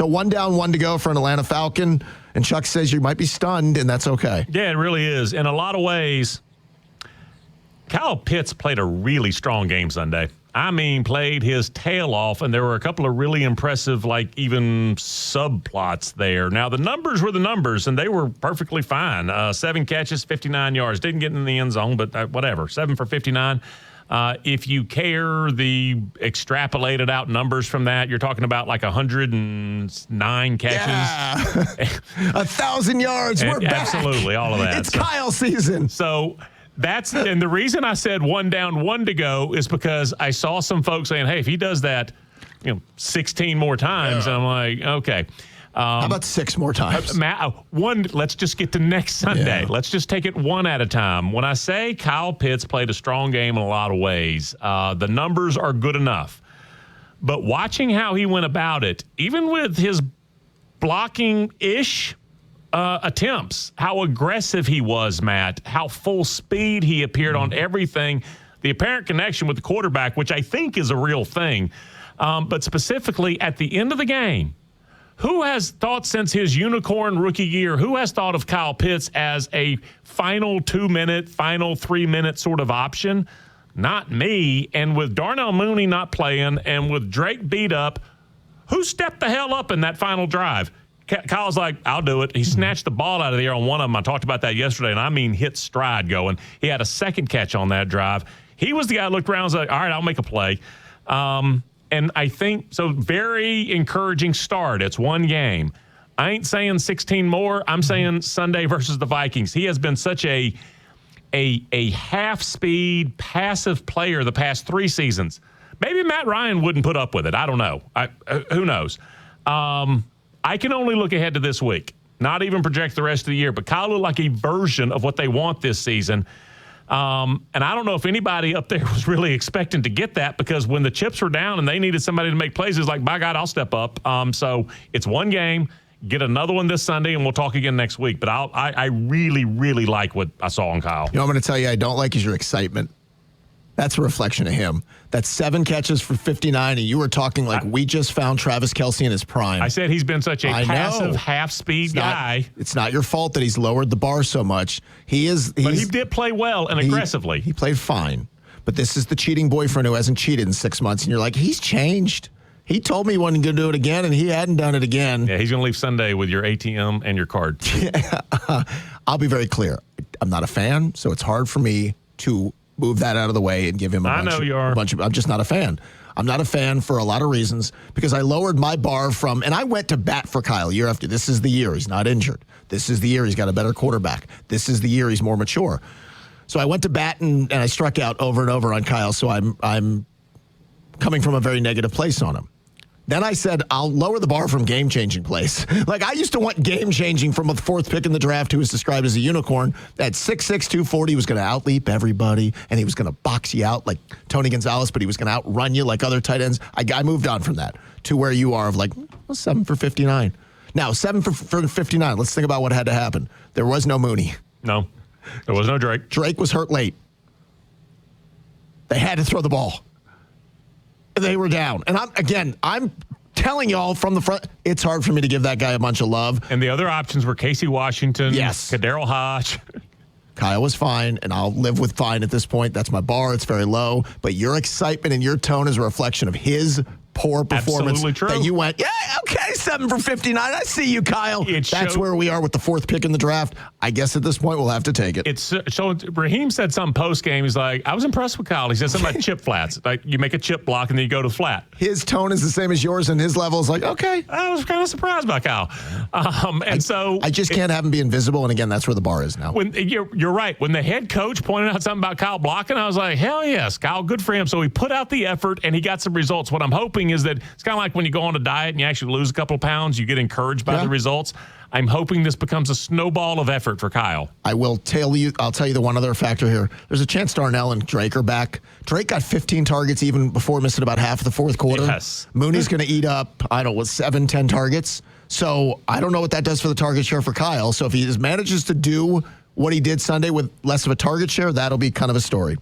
So 1 down, 1 to go for an Atlanta Falcon. And Chuck says you might be stunned, and that's okay. Yeah, it really is. In a lot of ways, Kyle Pitts played a really strong game Sunday. I mean, played his tail off, and there were a couple of really impressive, even subplots there. Now, the numbers were the numbers, and they were perfectly fine. 7 catches, 59 yards. Didn't get in the end zone, but whatever. 7 for 59. If you care, the extrapolated out numbers from that, you're talking about 109 catches. Yeah. 1,000 yards. We're back. Absolutely, all of that. It's Kyle season. So and the reason I said 1 down, 1 to go is because I saw some folks saying, hey, if he does that, 16 more times, and I'm like, okay. How about 6 more times? Let's just get to next Sunday. Yeah. Let's just take it one at a time. When I say Kyle Pitts played a strong game in a lot of ways, the numbers are good enough. But watching how he went about it, even with his blocking-ish attempts, how aggressive he was, Matt, how full speed he appeared on everything, the apparent connection with the quarterback, which I think is a real thing. But specifically at the end of the game, who has thought since his unicorn rookie year, who has thought of Kyle Pitts as a final 2-minute, final 3-minute sort of option? Not me. And with Darnell Mooney not playing and with Drake beat up, who stepped the hell up in that final drive? Kyle's like, I'll do it. He snatched the ball out of the air on one of them. I talked about that yesterday, and I mean hit stride going. He had a second catch on that drive. He was the guy that looked around and was like, all right, I'll make a play. And I think, so very encouraging start. It's 1 game. I ain't saying 16 more. I'm saying Sunday versus the Vikings. He has been such a half-speed, passive player the past 3 seasons. Maybe Matt Ryan wouldn't put up with it. I don't know. Who knows? I can only look ahead to this week, not even project the rest of the year. But Kyle looked like a version of what they want this season. And I don't know if anybody up there was really expecting to get that, because when the chips were down and they needed somebody to make plays, it's like, by God, I'll step up. So it's 1 game. Get another one this Sunday, and we'll talk again next week. But I really, really like what I saw on Kyle. I'm going to tell you I don't like is your excitement. That's a reflection of him. That's 7 catches for 59, and you were talking like we just found Travis Kelce in his prime. I said he's been such a passive, half-speed guy. It's not your fault that he's lowered the bar so much. But he did play well and aggressively. He played fine. But this is the cheating boyfriend who hasn't cheated in 6 months, and you're like, he's changed. He told me he wasn't going to do it again, and he hadn't done it again. Yeah, he's going to leave Sunday with your ATM and your card. I'll be very clear. I'm not a fan, so it's hard for me to move that out of the way and give him a bunch of. I'm just not a fan. I'm not a fan for a lot of reasons, because I lowered my bar from, and I went to bat for Kyle year after. This is the year he's not injured. This is the year he's got a better quarterback. This is the year he's more mature. So I went to bat and I struck out over and over on Kyle. So I'm coming from a very negative place on him. Then I said, I'll lower the bar from game-changing plays. Like, I used to want game-changing from a 4th pick in the draft who was described as a unicorn. At 6'6", 240, he was going to outleap everybody, and he was going to box you out like Tony Gonzalez, but he was going to outrun you like other tight ends. I moved on from that to where you are of 7 for 59. Now, 7 for 59. Let's think about what had to happen. There was no Mooney. No, there was no Drake. Drake was hurt late. They had to throw the ball. They were down. And I'm telling y'all from the front, it's hard for me to give that guy a bunch of love. And the other options were Casey Washington, Kadarrell Hodge. Kyle was fine, and I'll live with fine at this point. That's my bar. It's very low. But your excitement and your tone is a reflection of his poor performance. Absolutely true. That you went, yeah, okay, 7 for 59. I see you, Kyle. That's where we are with the 4th pick in the draft. I guess at this point we'll have to take it. So Raheem said something post-game. He's like, I was impressed with Kyle. He said something about chip flats. Like, you make a chip block and then you go to flat. His tone is the same as yours, and his level is like, okay. I was kind of surprised by Kyle. I just can't have him be invisible, and again, that's where the bar is now. When you're right. When the head coach pointed out something about Kyle blocking, I was like, hell yes, Kyle, good for him. So he put out the effort, and he got some results. What I'm hoping is that it's kind of like when you go on a diet and you actually lose a couple of pounds, you get encouraged by the results. I'm hoping this becomes a snowball of effort for Kyle. I'll tell you the one other factor here. There's a chance Darnell and Drake are back. Drake got 15 targets even before missing about half of the 4th quarter. Yes. Mooney's going to eat up, 7, 10 targets. So I don't know what that does for the target share for Kyle. So if he manages to do what he did Sunday with less of a target share, that'll be kind of a story.